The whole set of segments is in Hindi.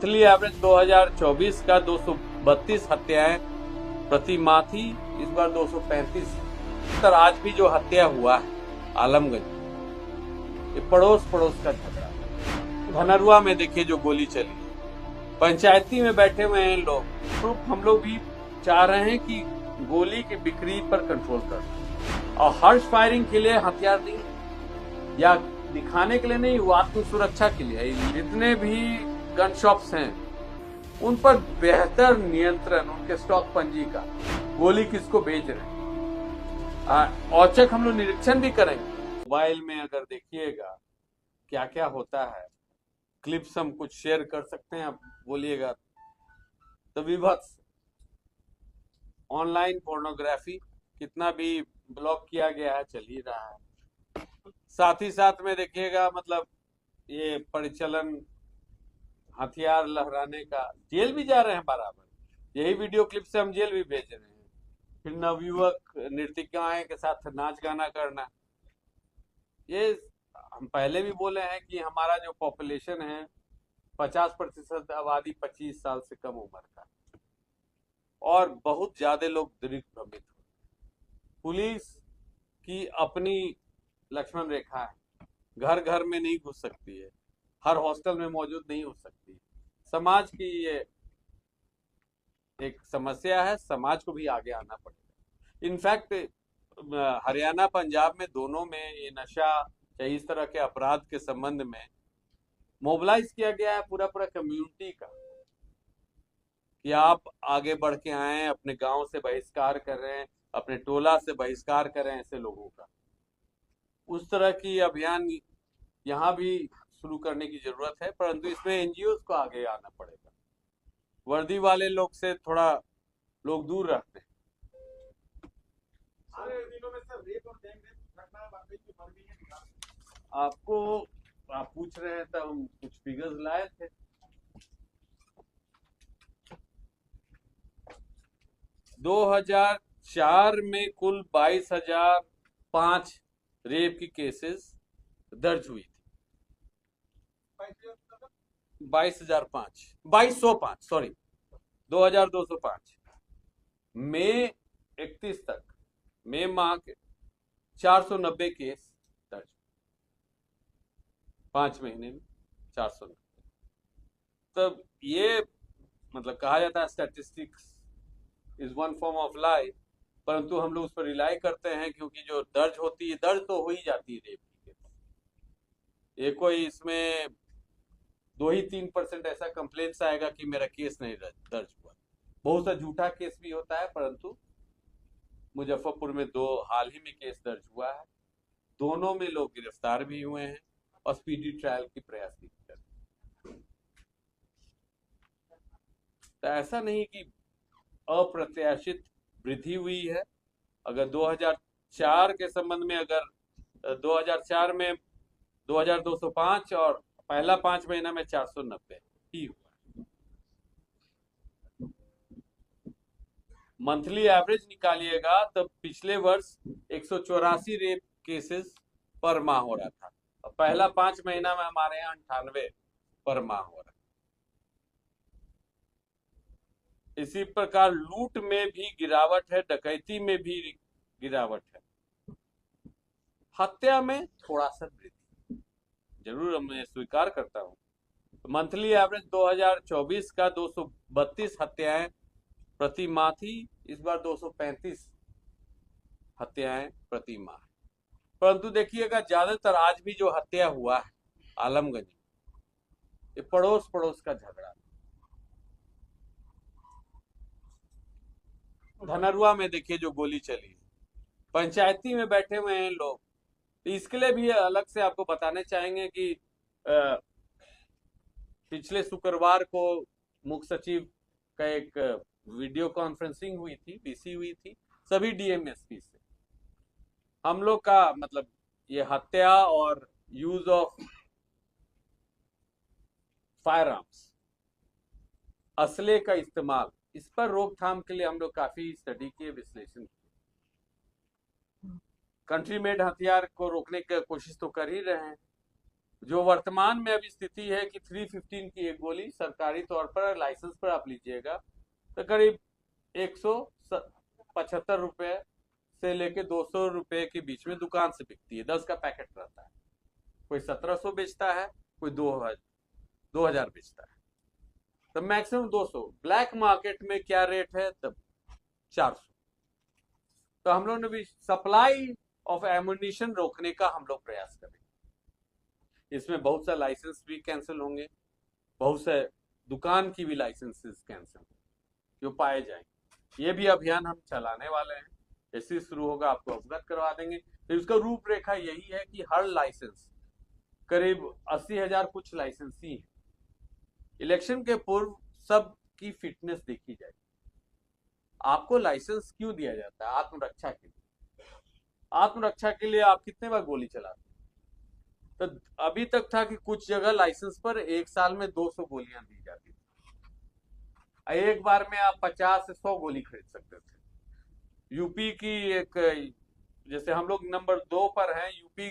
मंथली एवरेज 2024 का 232 हत्याएं प्रति माह थी, इस बार 235। तर आज भी जो हत्या हुआ है आलमगंज, ये पड़ोस का झगड़ा। धनरुआ में देखिए जो गोली चली, पंचायती में बैठे हुए हैं लोग। तो हम लोग भी चाह रहे हैं कि गोली की बिक्री पर कंट्रोल कर, और हर्ष फायरिंग के लिए हथियार नहीं, या दिखाने के लिए नहीं, वो आत्म सुरक्षा के लिए। जितने भी गन शॉप्स हैं उन पर बेहतर नियंत्रण, उनके स्टॉक पंजी का, गोली किसको बेच रहे हैं, औचक हम लोग निरीक्षण भी करेंगे। मोबाइल में अगर देखिएगा क्या क्या होता है, क्लिप्स हम कुछ शेयर कर सकते हैं, आप बोलिएगा। तो विभत्स ऑनलाइन पोर्नोग्राफी कितना भी ब्लॉक किया गया है, चल ही रहा है। साथ ही साथ में देखिएगा मतलब ये परिचलन हथियार लहराने का, जेल भी जा रहे हैं बराबर। यही वीडियो क्लिप से हम जेल भी भेज रहे हैं। फिर नवयुवक नर्तिकाएं के साथ नाच गाना करना, ये हम पहले भी बोले हैं कि हमारा जो पॉपुलेशन है 50% आबादी 25 साल से कम उम्र का, और बहुत ज्यादा लोग दिग्भ्रमित हो। पुलिस की अपनी लक्ष्मण रेखा है, घर घर में नहीं घुस सकती है, हर हॉस्टल में मौजूद नहीं हो सकती। समाज की ये एक समस्या है, समाज को भी आगे आना पड़ेगा। इनफैक्ट हरियाणा पंजाब में दोनों में ये नशा या इस तरह के अपराध के संबंध में मोबिलाइज किया गया है पूरा कम्युनिटी का, कि आप आगे बढ़ के आए, अपने गांव से बहिष्कार कर रहे हैं, अपने टोला से बहिष्कार कर रहे हैं ऐसे लोगों का। उस तरह की अभियान यहाँ भी शुरू करने की जरूरत है, परंतु इसमें एनजीओ को आगे आना पड़ेगा। वर्दी वाले लोग से थोड़ा लोग दूर रहते हैं। आपको आप पूछ रहे हैं, तब हम कुछ फिगर्स लाए थे। 2004 में कुल 22,005 रेप की केसेस दर्ज हुई थी। 22,205 सॉरी, 2,205। मई 31 तक, मई माह के 490 केस दर्ज, 5 महीने में 490। तब ये मतलब कहा जाता है statistics is one form of lie, परंतु हम लोग उस पर रिलाई करते हैं, क्योंकि जो दर्ज होती है, दर्ज तो हो ही जाती है रेप की केस। ये कोई इसमें 2 ही 3% ऐसा कंप्लेंट्स आएगा कि मेरा केस नहीं दर्ज हुआ। बहुत सा झूठा केस भी होता है, परंतु मुजफ्फरपुर में 2 हाल ही में केस दर्ज हुआ है, दोनों में लोग गिरफ्तार भी हुए हैं और स्पीडी ट्रायल की प्रयास भी कर। तो ऐसा नहीं कि अप्रत्याशित वृद्धि हुई है। अगर 2004 के संबंध में, अगर 2004 में 2,205 और पहला 5 महीना में 490 ही हुआ। मंथली एवरेज निकालिएगा तब पिछले वर्ष 184 रेप केसेस पर माह हो रहा था, और पहला 5 महीना में हमारे यहाँ 98 पर माह हो रहा है। इसी प्रकार लूट में भी गिरावट है, डकैती में भी गिरावट है, हत्या में थोड़ा सा वृद्धि जरूर मैं स्वीकार करता हूं। तो मंथली एवरेज 2024 का 232 हत्याएं प्रति माह थी, इस बार 235 हत्याएं प्रति माह। परंतु देखिएगा ज्यादातर आज भी जो हत्या हुआ है आलमगंज, ये पड़ोस का झगड़ा। धनरुआ में देखिए जो गोली चली, पंचायती में बैठे हुए हैं लोग। तो इसके लिए भी अलग से आपको बताने चाहेंगे कि पिछले शुक्रवार को मुख्य सचिव का एक वीडियो कॉन्फ्रेंसिंग हुई थी, बीसी हुई थी सभी डीएमएसपी से। हम लोग का मतलब ये हत्या और यूज ऑफ फायर आर्म्स, असले का इस्तेमाल, इस पर रोकथाम के लिए हम लोग काफी स्टडी किए, विश्लेषण किए। कंट्री मेड हथियार को रोकने की कोशिश तो कर ही रहे हैं, जो वर्तमान में अभी स्थिति है कि 315 की एक गोली सरकारी तौर पर लाइसेंस पर आप लीजिएगा तो करीब 175 रुपए से लेके 200 रुपए के बीच में दुकान से बिकती है। 10 का पैकेट रहता है। कोई 1700 बेचता है, कोई 2000 बेचता है, तो मैक्सिमम 200। ब्लैक मार्केट में क्या रेट है तब 400। तो हम लोग ने भी सप्लाई ऑफ एमुनिशन रोकने का हम लोग प्रयास करेंगे। इसमें बहुत सा लाइसेंस भी कैंसिल होंगे, बहुत से दुकान की भी लाइसेंसेस कैंसिल जो पाए जाएंगे। ये भी अभियान हम चलाने वाले हैं। जैसे शुरू होगा आपको अवगत करवा देंगे। तो इसका रूपरेखा यही है कि हर लाइसेंस करीब 80,000 कुछ लाइसेंस ही है। इलेक्शन के पूर्व सबकी फिटनेस देखी जाएगी। आपको लाइसेंस क्यों दिया जाता है? आत्मरक्षा के लिए। आत्मरक्षा के लिए आप कितने बार गोली चलाते हैं? तो अभी तक था कि कुछ जगह लाइसेंस पर एक साल में 200 गोलियां दी जाती थी। एक बार में आप 50 से 100 गोली खरीद सकते थे। यूपी की एक, जैसे हम लोग नंबर 2 पर हैं यूपी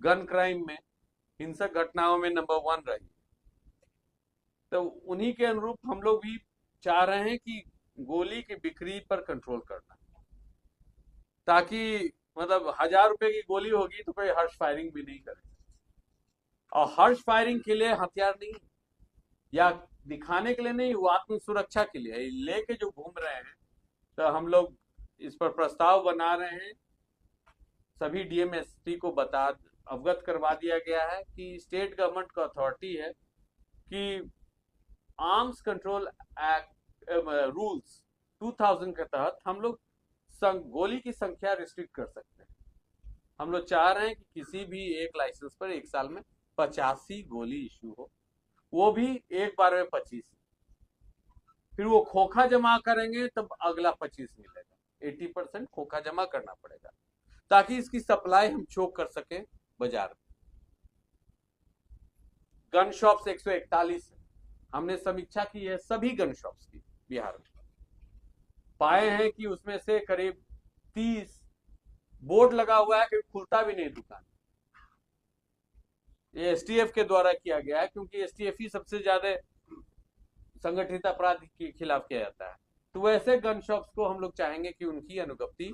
गन क्राइम में, हिंसक घटनाओं में नंबर 1 रही। तो उन्हीं के अनुरूप हम लोग भी चाह रहे हैं कि गोली की बिक्री पर कंट्रोल करना, ताकि मतलब 1000 रुपए की गोली होगी तो कोई हर्ष फायरिंग भी नहीं करे। और हर्ष फायरिंग के लिए हथियार नहीं, या दिखाने के लिए नहीं, वो आत्म सुरक्षा के लिए लेके जो घूम रहे हैं। तो हम लोग इस पर प्रस्ताव बना रहे हैं। सभी डीएमएसपी को अवगत करवा दिया गया है कि स्टेट गवर्नमेंट का अथॉरिटी है कि आर्म्स कंट्रोल एक्ट रूल्स 2000 के तहत हम लोग गोली की संख्या रिस्ट्रिक्ट कर सकते हैं। हम लोग चाह रहे हैं कि किसी भी एक लाइसेंस पर एक साल में 85 गोली इश्यू हो, वो भी एक बार में 25। फिर वो खोखा जमा करेंगे तब अगला 25 मिलेगा। 80% खोखा जमा करना पड़ेगा ताकि इसकी सप्लाई हम चोक कर सकें बाजार में। गन शॉप्स 141 है। हमने समीक्षा की है सभी गन शॉप्स की बिहार में। पाए हैं कि उसमें से करीब 30 बोर्ड लगा हुआ है कि खुलता भी नहीं दुकान। ये एसटीएफ के द्वारा किया गया है, क्योंकि एसटीएफ ही सबसे ज्यादा संगठित अपराध के खिलाफ किया जाता है। तो वैसे गन शॉप्स को हम लोग चाहेंगे कि उनकी अनुज्ञप्ति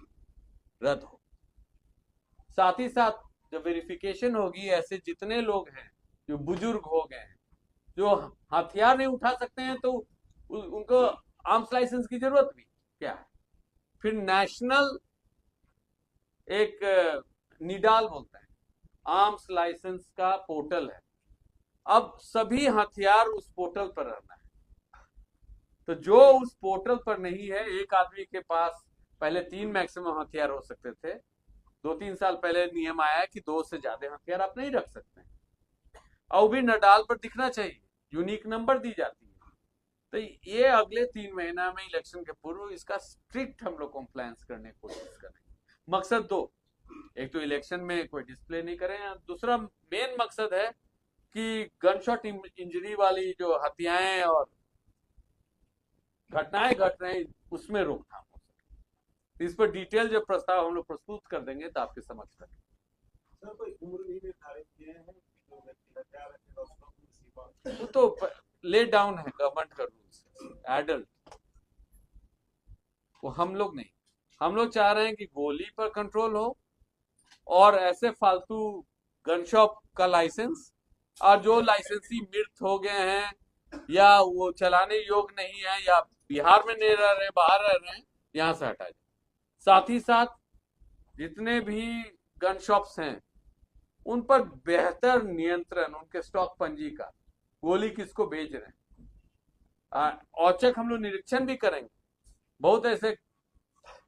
रद्द हो। साथ ही साथ जब वेरिफिकेशन होगी, ऐसे जितने लोग हैं जो बुजुर्ग हो गए हैं, जो हथियार नहीं उठा सकते हैं, तो उनको आर्म्स लाइसेंस की जरूरत भी क्या है। फिर नेशनल एक निडाल बोलते हैं, आर्म्स लाइसेंस का पोर्टल है। अब सभी हथियार उस पोर्टल पर रहना है। तो जो उस पोर्टल पर नहीं है, एक आदमी के पास पहले 3 मैक्सिमम हथियार हो सकते थे। 2-3 साल पहले नियम आया कि 2 से ज्यादा हथियार आप नहीं रख सकते। और भी नडाल पर दिखना चाहिए, यूनिक नंबर दी जाती है। तो ये अगले 3 महीना में इलेक्शन के पूर्व इसका स्ट्रिक्ट हम लोग कॉम्प्लायंस करने की कोशिश करेंगे। मकसद 2, एक तो इलेक्शन में कोई डिस्प्ले नहीं करें, दूसरा मेन मकसद है कि गनशॉट इंजरी वाली जो हत्याएं और घटनाएं घट रही उसमें रोकथाम हो सके। इस पर डिटेल जो प्रस्ताव हम लोग प्रस्तुत कर देंगे तो आपके समझ सके। सर, कोई उम्र भी निर्धारित किए हैं जो व्यक्ति हथियार रखेगा उसको सीमा? वो तो ले डाउन है गवर्नमेंट का रूल्स, एडल्ट। वो हम लोग नहीं, हम लोग चाह रहे हैं कि गोली पर कंट्रोल हो और ऐसे फालतू गन शॉप का लाइसेंस, और जो लाइसेंसी मृत हो गए हैं या वो चलाने योग्य नहीं है या बिहार में नहीं रह रहे, बाहर रह रहे हैं, यहां से हटा जाए। साथ ही साथ जितने भी गन शॉप्स हैं उन पर बेहतर नियंत्रण, उनके स्टॉक पंजी का, गोली किसको बेच रहे हैं, औचक हम लोग निरीक्षण भी करेंगे। बहुत ऐसे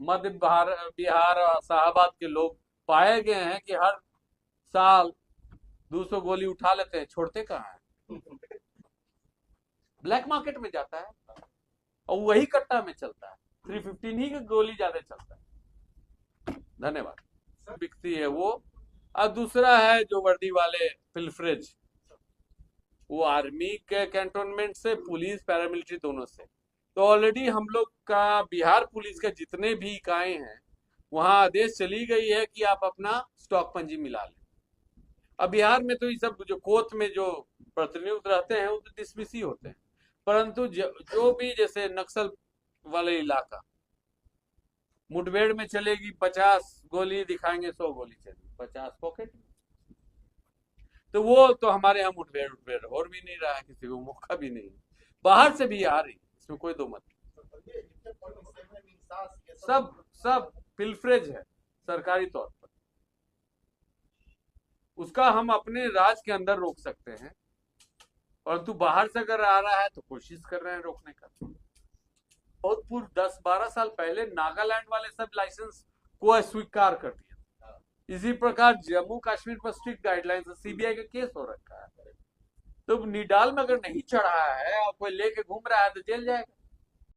मध्य बिहार और शाहबाद के लोग पाए गए हैं कि हर साल 200 गोली उठा लेते हैं, छोड़ते कहाँ है, ब्लैक मार्केट में जाता है और वही कट्टा में चलता है। 315 ही की गोली ज्यादा चलता है। धन्यवाद। बिकती है वो। और दूसरा है जो वर्दी वाले पिलफरेज, वो आर्मी के कैंटोनमेंट से, पुलिस पैरामिलिट्री दोनों से। तो ऑलरेडी हम लोग का बिहार पुलिस के जितने भी इकाई हैं वहां आदेश चली गई है कि आप अपना स्टॉक पंजी मिला लें। अब बिहार में तो ये सब जो कोर्ट में जो प्रतिनियुक्त रहते हैं वो तो डिसमिस ही होते हैं, परंतु जो भी जैसे नक्सल वाले इलाका, मुठभेड़ में चलेगी 50 गोली दिखाएंगे, 100 गोली चलेगी, 50 पॉकेट में। तो वो तो हमारे यहाँ मुठभेड़ उठभेड़ हो भी नहीं रहा है, किसी को मौका भी नहीं, बाहर से भी आ रही, इसमें कोई दो मत नहीं। सब सब पिलफ्रेज है सरकारी तौर पर, उसका हम अपने राज्य के अंदर रोक सकते हैं, परंतु बाहर से अगर आ रहा है तो कोशिश कर रहे हैं रोकने का। बहुत पूर्व 10-12 साल पहले नागालैंड वाले सब लाइसेंस को अस्वीकार कर दिया। इसी प्रकार जम्मू कश्मीर पर स्ट्रिक्ट गाइडलाइंस, सीबीआई का केस हो रखा है, तो निडाल में अगर नहीं चढ़ा है और कोई लेके घूम रहा है तो जेल जाएगा।